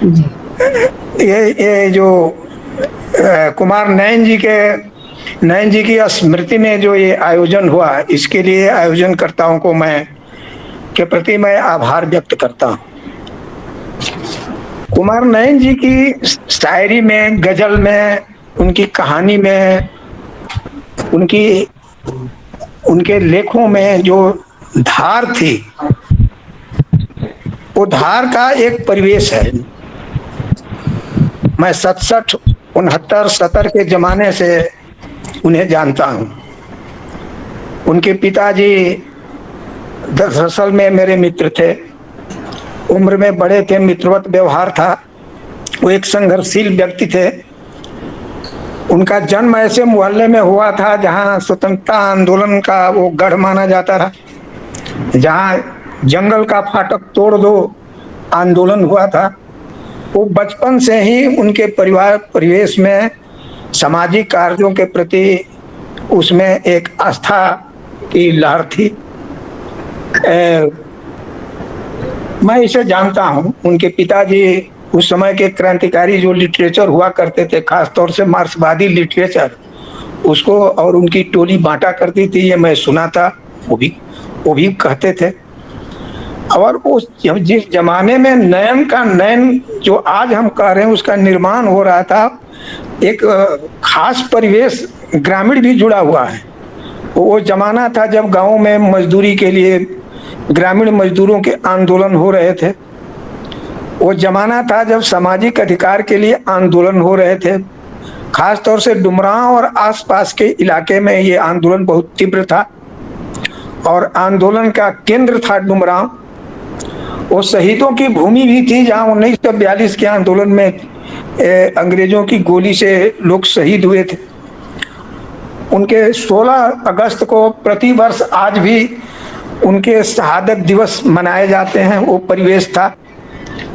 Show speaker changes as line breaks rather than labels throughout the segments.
जी।
ये जो कुमार नयन जी की स्मृति में जो ये आयोजन हुआ, इसके लिए आयोजनकर्ताओं को मैं के प्रति मैं आभार व्यक्त करता हूँ। कुमार नयन जी की शायरी में, गजल में, उनकी कहानी में, उनकी उनके लेखों में जो धार थी, वो धार का एक परिवेश है। मैं 67, 69, 70 के जमाने से उन्हें जानता हूँ। उनके पिताजी दरअसल में मेरे मित्र थे, उम्र में बड़े थे, मित्रवत व्यवहार था। वो एक संघर्षशील व्यक्ति थे। उनका जन्म ऐसे मोहल्ले में हुआ था जहां स्वतंत्रता आंदोलन का वो गढ़ माना जाता था, जहां जंगल का फाटक तोड़ दो आंदोलन हुआ था। वो बचपन से ही उनके परिवार परिवेश में सामाजिक कार्यों के प्रति उसमें एक आस्था की लहर थी। मैं इसे जानता हूं। उनके पिताजी उस समय के क्रांतिकारी जो लिटरेचर हुआ करते थे, खासतौर से मार्क्सवादी लिटरेचर, उसको और उनकी टोली बांटा करती थी, ये मैं सुना था। वो भी कहते थे। और उस जिस जमाने में नयन जो आज हम कह रहे हैं उसका निर्माण हो रहा था, एक खास परिवेश ग्रामीण भी जुड़ा हुआ है। वो जमाना था जब गांव में मजदूरी के लिए ग्रामीण मजदूरों के आंदोलन हो रहे थे। वो जमाना था जब सामाजिक अधिकार के लिए आंदोलन हो रहे थे। खास तौर से डुमरांव और आसपास के इलाके में ये आंदोलन बहुत तीव्र था, और आंदोलन का केंद्र था डुमरांव। वो शहीदों की भूमि भी थी, जहां 1942 के आंदोलन में अंग्रेजों की गोली से लोग शहीद हुए थे। उनके 16 अगस्त को प्रतिवर्ष आज भी उनके शहादत दिवस मनाए जाते हैं। वो परिवेश था।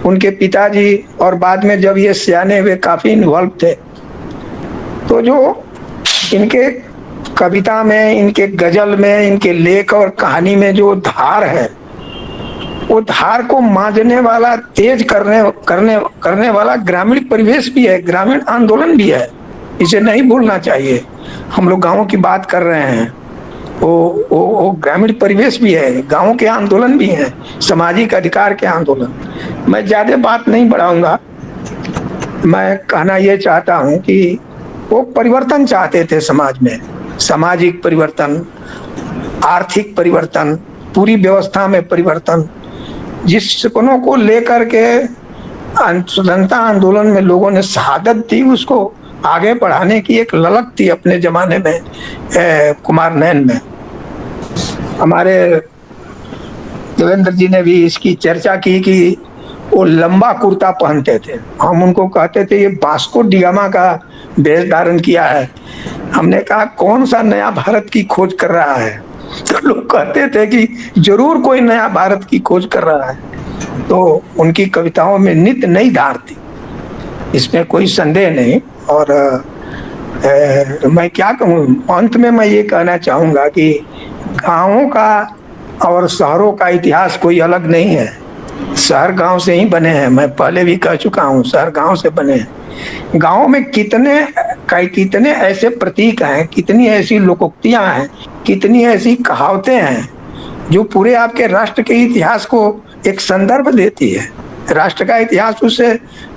उनके पिताजी और बाद में जब ये सियाने हुए काफी इन्वॉल्व थे। तो जो इनके कविता में, इनके गजल में, इनके लेख और कहानी में जो धार है, वो धार को मांझने वाला, तेज करने वाला ग्रामीण परिवेश भी है, ग्रामीण आंदोलन भी है। इसे नहीं भूलना चाहिए। हम लोग गांवों की बात कर रहे हैं, वो ग्रामीण परिवेश भी है, गांवों के आंदोलन भी हैं, सामाजिक अधिकार के आंदोलन। मैं ज्यादा बात नहीं बढ़ाऊंगा। मैं कहना यह चाहता हूं कि वो परिवर्तन चाहते थे समाज में, सामाजिक परिवर्तन, आर्थिक परिवर्तन, पूरी व्यवस्था में परिवर्तन। जिस सपनों को लेकर के स्वतंत्रता आंदोलन में लोगों ने शहादत दी, उसको आगे बढ़ाने की एक ललक थी अपने जमाने में कुमार नयन में। हमारे देवेंद्र जी ने भी इसकी चर्चा की कि वो लंबा कुर्ता पहनते थे। हम उनको कहते थे ये वास्को डिगामा का वेश धारण किया है। हमने कहा कौन सा नया भारत की खोज कर रहा है? तो लोग कहते थे कि जरूर कोई नया भारत की खोज कर रहा है। तो उनकी कविताओं में नित्य नई धार थी, इसमें कोई संदेह नहीं। और मैं क्या कहूँ, अंत में मैं ये कहना चाहूंगा कि गांवों का और शहरों का इतिहास कोई अलग नहीं है। शहर गांव से ही बने हैं। मैं पहले भी कह चुका हूँ, शहर गांव से बने हैं। गांव में कितने ऐसे प्रतीक हैं, कितनी ऐसी लोकोक्तियां हैं, कितनी ऐसी कहावतें हैं जो पूरे आपके राष्ट्र के इतिहास को एक संदर्भ देती है। राष्ट्र का इतिहास उससे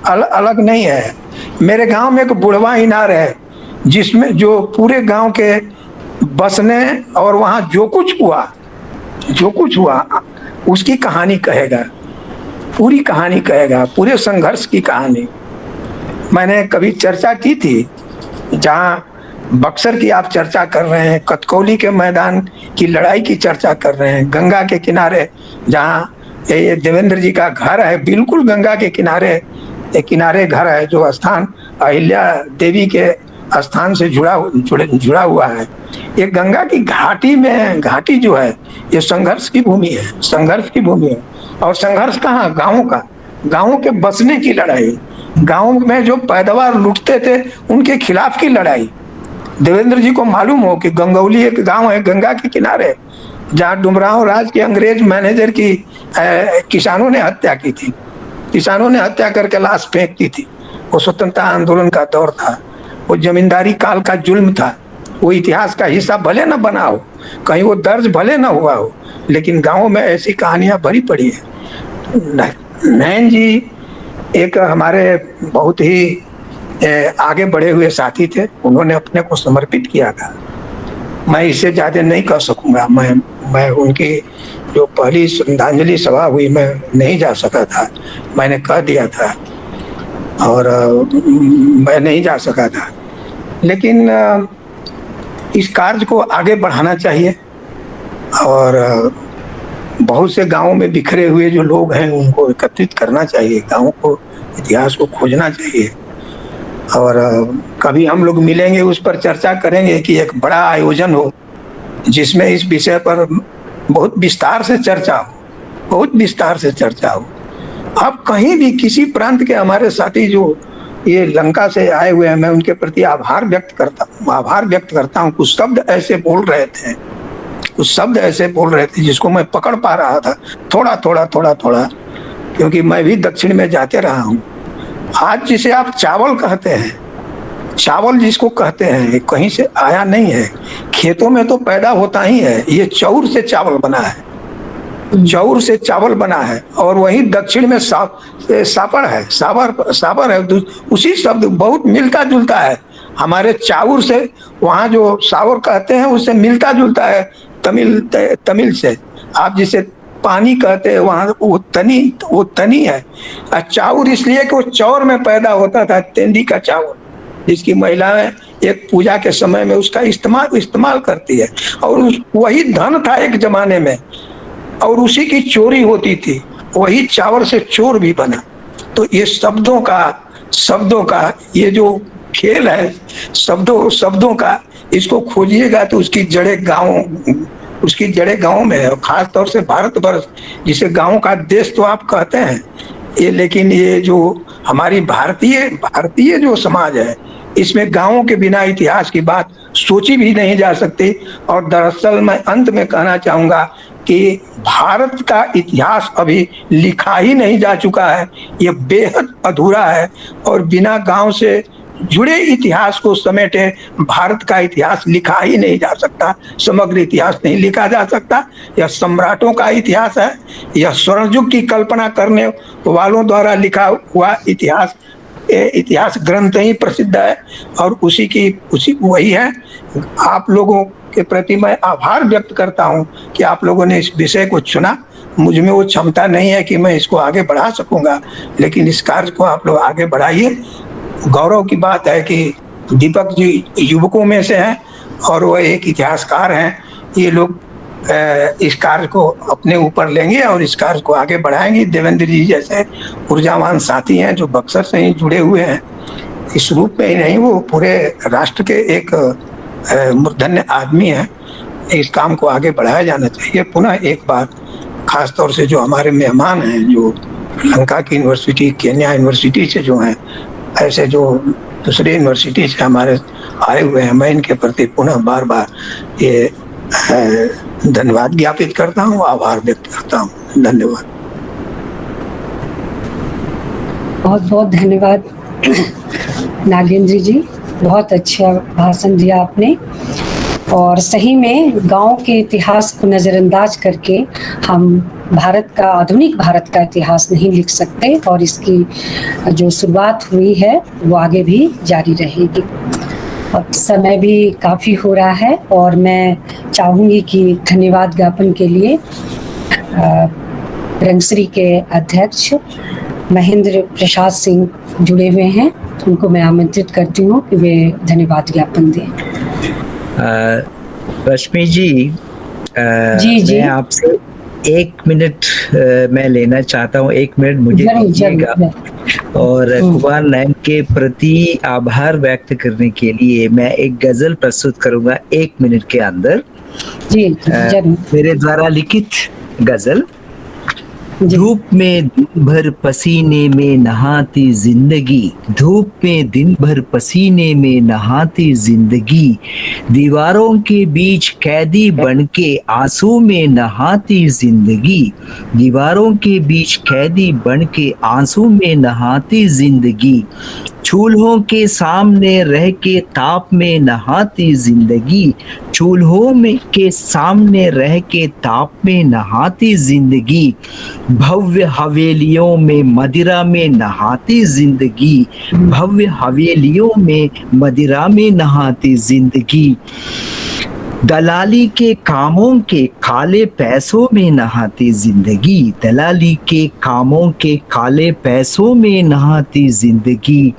अलग नहीं है। मेरे गांव में एक बुढ़वा इनार है, जिसमें जो पूरे गांव के बसने और वहां जो कुछ हुआ उसकी कहानी कहेगा, पूरी कहानी कहेगा, पूरे संघर्ष की कहानी। मैंने कभी चर्चा की थी, जहां बक्सर की आप चर्चा कर रहे हैं, कतकौली के मैदान की लड़ाई की चर्चा कर रहे हैं, गंगा के किनारे जहां ये देवेंद्र जी का घर है, बिल्कुल गंगा के किनारे घर है, जो स्थान अहिल्या देवी के स्थान से जुड़ा हुआ है। ये गंगा की घाटी जो है, ये संघर्ष की भूमि है। और संघर्ष कहाँ? गांवों का, गांवों के बसने की लड़ाई, गांव में जो पैदावार लूटते थे उनके खिलाफ की लड़ाई। देवेंद्र जी को मालूम हो कि गंगौली एक गांव है गंगा के किनारे, जहां डुमरांव राज के अंग्रेज मैनेजर की किसानों ने हत्या की थी। किसानों ने हत्या करके लाश फेंक दी थी। वो स्वतंत्रता आंदोलन का दौर था, वो जमींदारी काल का जुल्म था, वो इतिहास का हिस्सा भले न बना हो, कहीं वो दर्ज भले न हुआ हो, लेकिन गाँव में ऐसी कहानियां भरी पड़ी है। नैन जी एक हमारे बहुत ही आगे बढ़े हुए साथी थे, उन्होंने अपने को समर्पित किया था। मैं इससे ज्यादा नहीं कह सकूंगा। मैं उनकी जो पहली श्रद्धांजलि सभा हुई, मैं नहीं जा सका था, मैंने कह दिया था और मैं नहीं जा सका था। लेकिन इस कार्य को आगे बढ़ाना चाहिए और बहुत से गांवों में बिखरे हुए जो लोग हैं उनको एकत्रित करना चाहिए, गांवों को, इतिहास को खोजना चाहिए। और कभी हम लोग मिलेंगे, उस पर चर्चा करेंगे कि एक बड़ा आयोजन हो जिसमें इस विषय पर बहुत विस्तार से चर्चा हो, बहुत विस्तार से चर्चा हो। अब कहीं भी किसी प्रांत के हमारे साथी जो ये लंका से आए हुए हैं, मैं उनके प्रति आभार व्यक्त करता हूँ। कुछ शब्द ऐसे बोल रहे थे, जिसको मैं पकड़ पा रहा था थोड़ा थोड़ा, क्योंकि मैं भी दक्षिण में जाते रहा हूँ। आज जिसे आप चावल कहते हैं, चावल जिसको कहते हैं, ये कहीं से आया नहीं है, खेतों में तो पैदा होता ही है। ये चाउर से चावल बना है, चाउर से चावल बना है। और वही दक्षिण में सापर है, साबर है, उसी शब्द बहुत मिलता जुलता है हमारे चाउर से। वहाँ जो सावर कहते हैं उससे मिलता जुलता है तमिल से। आप जिसे पानी कहते हैं वहाँ वो तनी है। चाउर इसलिए कि वो चौर में पैदा होता था, तेंदी का चावल, जिसकी महिलाएं एक पूजा के समय में उसका इस्तेमाल करती है। और वही धन था एक जमाने में, और उसी की चोरी होती थी। वही चावल से चोर भी बना। तो ये शब्दों का ये जो खेल है शब्दों का, इसको खोजिएगा तो उसकी जड़ें गाँव में है। और खास तौर से भारतवर्ष, जिसे गाँव का देश तो आप कहते हैं ये, लेकिन ये जो हमारी भारतीय जो समाज है, इसमें गाँवों के बिना इतिहास की बात सोची भी नहीं जा सकती। और दरअसल मैं अंत में कहना चाहूंगा कि भारत का इतिहास अभी लिखा ही नहीं जा चुका है, ये बेहद अधूरा है। और बिना गांव से जुड़े इतिहास को समेटे भारत का इतिहास लिखा ही नहीं जा सकता, समग्र इतिहास नहीं लिखा जा सकता। यह सम्राटों का इतिहास है, यह स्वर्ण युग की कल्पना करने वालों द्वारा लिखा हुआ इतिहास ग्रंथ ही प्रसिद्ध है, और उसी वही है। आप लोगों के प्रति मैं आभार व्यक्त करता हूं कि आप लोगों ने इस विषय को चुना। मुझ में वो क्षमता नहीं है कि मैं इसको आगे बढ़ा सकूंगा, लेकिन इस कार्य को आप लोग आगे बढ़ाइए। गौरव की बात है कि दीपक जी युवकों में से हैं और वो एक इतिहासकार हैं। ये लोग इस कार्य को अपने ऊपर लेंगे और इस कार्य को आगे बढ़ाएंगे। देवेंद्र जी जैसे ऊर्जावान साथी हैं जो बक्सर से ही जुड़े हुए हैं, इस रूप में ही नहीं, वो पूरे राष्ट्र के एक मूर्धन्य आदमी हैं। इस काम को आगे बढ़ाया जाना चाहिए। पुनः एक बार खास तौर से जो हमारे मेहमान हैं, जो लंका की यूनिवर्सिटी, केन्या यूनिवर्सिटी से जो हैं, ऐसे जो दूसरे यूनिवर्सिटी से हमारे आए हुए हैं, मैं इनके प्रति पुनः बार ये धन्यवाद ज्ञापित करता हूँ, आभार व्यक्त करता हूँ। धन्यवाद।
बहुत बहुत धन्यवाद नागेंद्र जी, बहुत अच्छा भाषण दिया आपने। और सही में गांव के इतिहास को नज़रअंदाज करके हम आधुनिक भारत का इतिहास नहीं लिख सकते, और इसकी जो शुरुआत हुई है वो आगे भी जारी रहेगी। अब समय भी काफ़ी हो रहा है और मैं चाहूँगी कि धन्यवाद ज्ञापन के लिए रंगश्री के अध्यक्ष महेंद्र प्रसाद सिंह जुड़े हुए हैं, उनको मैं आमंत्रित करती हूँ कि वे धन्यवाद ज्ञापन दें।
रश्मि जी, मैं आपसे 1 मिनट मैं लेना चाहता हूँ। 1 मिनट मुझे दीजिएगा। और कुमार नैन के प्रति आभार व्यक्त करने के लिए मैं एक गजल प्रस्तुत करूंगा 1 मिनट के अंदर।
जी,
मेरे द्वारा लिखित गजल। धूप में दिन भर पसीने में नहाती जिंदगी, धूप में दिन भर पसीने में नहाती जिंदगी, दीवारों के बीच कैदी बनके आंसू में नहाती जिंदगी, दीवारों के बीच कैदी बनके आंसू में नहाती जिंदगी, चूल्हों के सामने रह के ताप में नहाती जिंदगी, चूल्हों में के सामने रह के ताप में नहाती जिंदगी, भव्य हवेलियों में मदिरा में नहाती जिंदगी, भव्य हवेलियों में मदिरा में नहाती जिंदगी, दलाली के कामों के काले पैसों में नहाती जिंदगी, दलाली के कामों के काले पैसों में नहाती जिंदगी,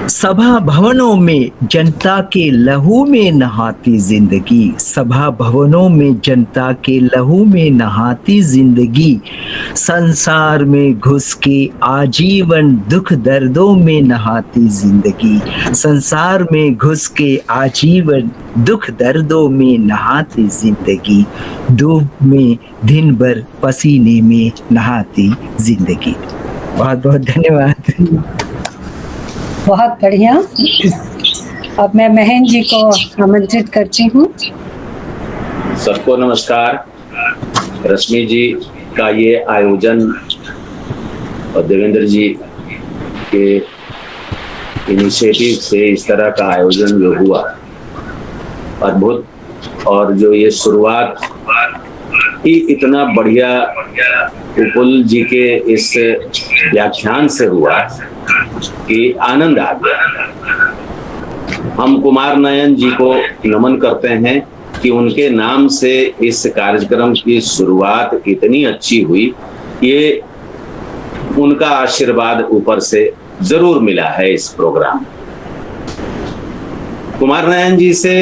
सभा भवनों में जनता के लहू में नहाती जिंदगी, सभा भवनों में जनता के लहू में नहाती जिंदगी, संसार में घुस के आजीवन दुख दर्दों में नहाती जिंदगी, संसार में घुस के आजीवन दुख दर्दों में नहाती जिंदगी, धूप में दिन भर पसीने में नहाती जिंदगी। बहुत बहुत धन्यवाद।
बहुत बढ़िया। अब मैं महेंद्र जी को आमंत्रित करती हूँ।
सबको नमस्कार। रश्मि जी का ये आयोजन और देवेंद्र जी के इनिशिएटिव से इस तरह का आयोजन जो हुआ अद्भुत, और जो ये शुरुआत ही इतना बढ़िया उपल जी के इस व्याख्यान से हुआ कि आनंद आ गया। हम कुमार नयन जी को नमन करते हैं कि उनके नाम से इस कार्यक्रम की शुरुआत इतनी अच्छी हुई। ये उनका आशीर्वाद ऊपर से जरूर मिला है इस प्रोग्राम। कुमार नयन जी से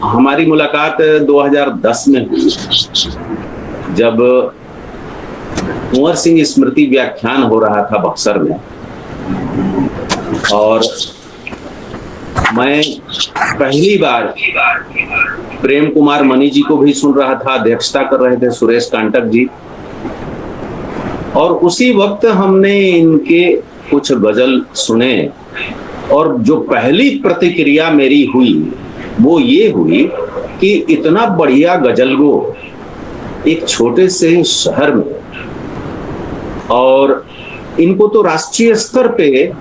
हमारी मुलाकात 2010 में हुई, जब कुंवर सिंह स्मृति व्याख्यान हो रहा था बक्सर में, और मैं पहली बार प्रेम कुमार मनी जी को भी सुन रहा था, अध्यक्षता कर रहे थे सुरेश कांटक जी, और उसी वक्त हमने इनके कुछ गजल सुने, और जो पहली प्रतिक्रिया मेरी हुई वो ये हुई कि इतना बढ़िया गजलगो एक छोटे से शहर में, और इनको तो राष्ट्रीय स्तर पे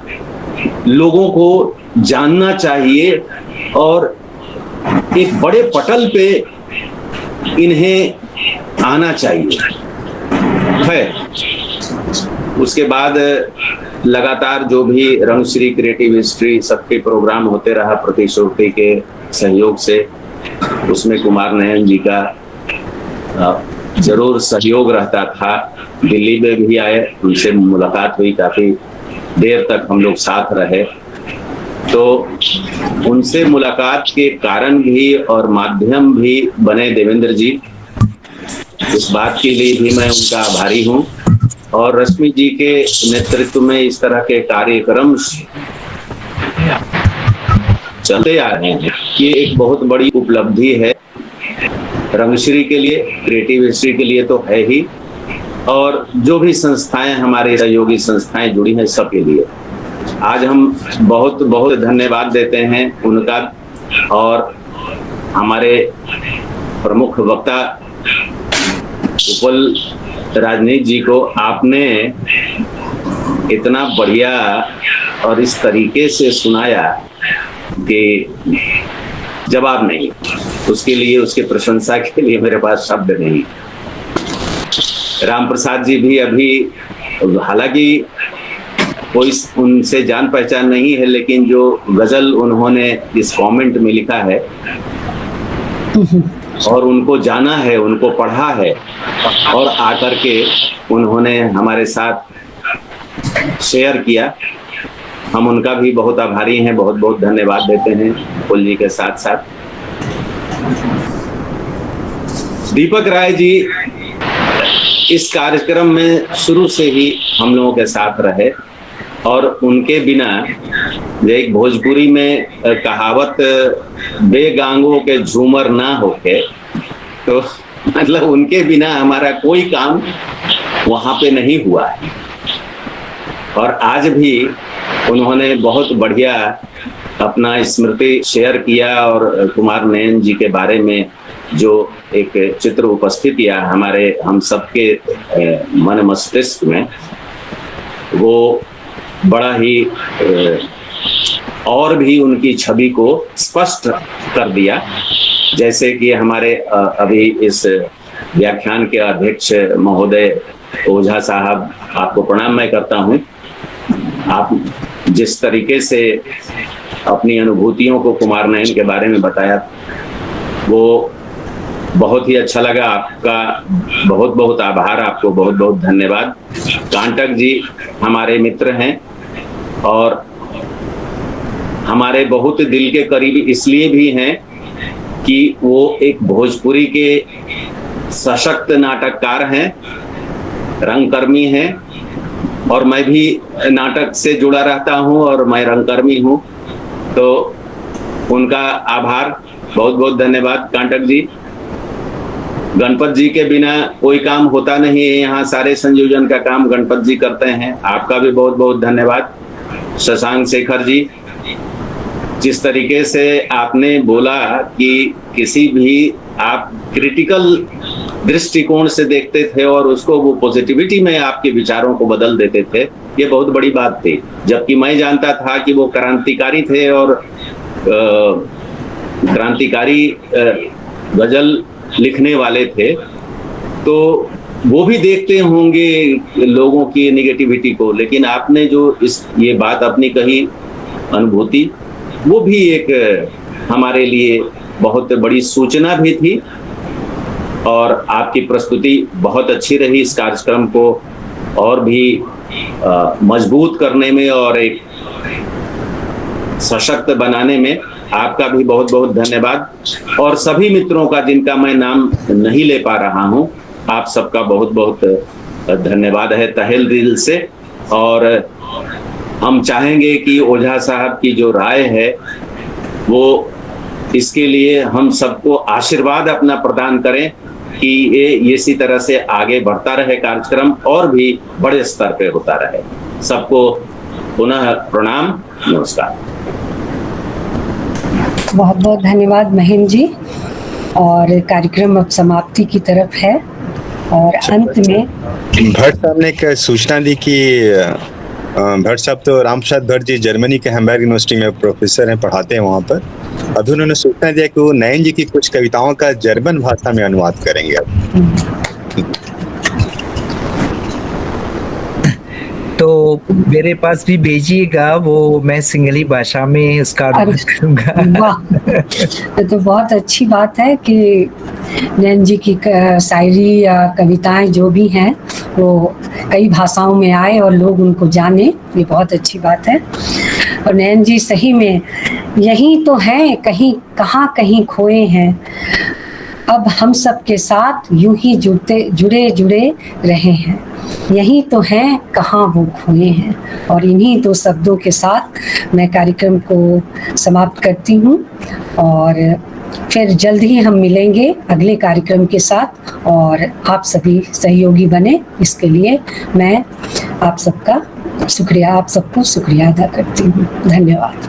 लोगों को जानना चाहिए और एक बड़े पटल पे इन्हें आना चाहिए है। उसके बाद लगातार जो भी रंगश्री क्रिएटिव हिस्ट्री सबके प्रोग्राम होते रहा प्रतिश्रुति के सहयोग से, उसमें कुमार नयन जी का जरूर सहयोग रहता था। दिल्ली में भी आए, उनसे मुलाकात हुई, काफी देर तक हम लोग साथ रहे। तो उनसे मुलाकात के कारण भी और माध्यम भी बने देवेंद्र जी, इस बात के लिए भी मैं उनका आभारी हूँ। और रश्मि जी के नेतृत्व में इस तरह के कार्यक्रम चलते आ रहे हैं, ये एक बहुत बड़ी उपलब्धि है रंगश्री के लिए, क्रिएटिव हिस्ट्री के लिए तो है ही, और जो भी संस्थाएं हमारे सहयोगी संस्थाएं जुड़ी हैं सबके लिए आज हम बहुत बहुत धन्यवाद देते हैं उनका। और हमारे प्रमुख वक्ता उपल राजनीत जी को आपने इतना बढ़िया और इस तरीके से सुनाया कि जवाब नहीं, उसके लिए, उसके प्रशंसा के लिए मेरे पास शब्द नहीं। राम प्रसाद जी भी अभी, हालांकि कोई उनसे जान पहचान नहीं है, लेकिन जो गजल उन्होंने इस कमेंट में लिखा है और उनको जाना है, उनको पढ़ा है, और आकर के उन्होंने हमारे साथ शेयर किया, हम उनका भी बहुत आभारी हैं, बहुत बहुत धन्यवाद देते हैं उपल जी के साथ साथ। दीपक राय जी इस कार्यक्रम में शुरू से ही हम लोगों के साथ रहे, और उनके बिना एक भोजपुरी में कहावत बेगांगों के झूमर ना होके, तो मतलब उनके बिना हमारा कोई काम वहां पे नहीं हुआ है। और आज भी उन्होंने बहुत बढ़िया अपना स्मृति शेयर किया और कुमार नयन जी के बारे में जो एक चित्र उपस्थित किया हमारे हम सबके मन मस्तिष्क में, वो बड़ा ही और भी उनकी छवि को स्पष्ट कर दिया। जैसे कि हमारे अभी इस व्याख्यान के अध्यक्ष महोदय ओझा साहब, आपको प्रणाम मैं करता हूं। आप जिस तरीके से अपनी अनुभूतियों को कुमार नयन के बारे में बताया, वो बहुत ही अच्छा लगा। आपका बहुत बहुत आभार, आपको बहुत बहुत धन्यवाद। कांटक जी हमारे मित्र हैं और हमारे बहुत दिल के करीब इसलिए भी हैं कि वो एक भोजपुरी के सशक्त नाटककार हैं, रंगकर्मी हैं, और मैं भी नाटक से जुड़ा रहता हूं और मैं रंगकर्मी हूं। तो उनका आभार, बहुत बहुत धन्यवाद कांटक जी। गणपत जी के बिना कोई काम होता नहीं है, यहाँ सारे संयोजन का काम गणपत जी करते हैं। आपका भी बहुत बहुत धन्यवाद। शशांक शेखर जी, जिस तरीके से आपने बोला कि किसी भी आप क्रिटिकल दृष्टिकोण से देखते थे और उसको वो पॉजिटिविटी में आपके विचारों को बदल देते थे, ये बहुत बड़ी बात थी। जबकि मैं जानता था कि वो क्रांतिकारी थे और क्रांतिकारी गजल लिखने वाले थे, तो वो भी देखते होंगे लोगों की नेगेटिविटी को। लेकिन आपने जो ये बात अपनी कही, अनुभूति, वो भी एक हमारे लिए बहुत बड़ी सूचना भी थी। और आपकी प्रस्तुति बहुत अच्छी रही। इस कार्यक्रम को और भी मजबूत करने में और एक सशक्त बनाने में आपका भी बहुत बहुत धन्यवाद। और सभी मित्रों का जिनका मैं नाम नहीं ले पा रहा हूं, आप सबका बहुत बहुत धन्यवाद है तहे दिल से। और हम चाहेंगे कि ओझा साहब की जो राय है वो इसके लिए हम सबको आशीर्वाद अपना प्रदान करें कि ये इसी तरह से आगे बढ़ता रहे कार्यक्रम और भी बड़े स्तर पे होता रहे। सबको पुनः प्रणाम, नमस्कार।
बहुत बहुत धन्यवाद महेंद्र जी। और कार्यक्रम अब समाप्ति की तरफ है और अंत में
भट्ट साहब ने एक सूचना दी कि भट्ट साहब तो रामप्रसाद भट्ट जी जर्मनी के हैम्बर्ग यूनिवर्सिटी में प्रोफेसर हैं, पढ़ाते हैं वहाँ पर। अभी उन्होंने सूचना दिया कि वो नयन जी की कुछ कविताओं का जर्मन भाषा में अनुवाद करेंगे।
तो मेरे पास भी भेजिएगा, वो मैं सिंगली भाषा में इसका अनुवाद करूंगा।
तो बहुत अच्छी बात है कि नयन जी की शायरी या कविताएं जो भी हैं वो कई भाषाओं में आए और लोग उनको जाने, ये बहुत अच्छी बात है। और नयन जी सही में यही तो हैं, कहीं कहाँ कहीं खोए हैं, अब हम सब के साथ यूं ही जुड़े रहे हैं। यही तो हैं, कहाँ वो खोए हैं। और इन्हीं दो शब्दों के साथ मैं कार्यक्रम को समाप्त करती हूँ और फिर जल्द ही हम मिलेंगे अगले कार्यक्रम के साथ। और आप सभी सहयोगी बने, इसके लिए मैं आप सबको शुक्रिया अदा करती हूँ। धन्यवाद।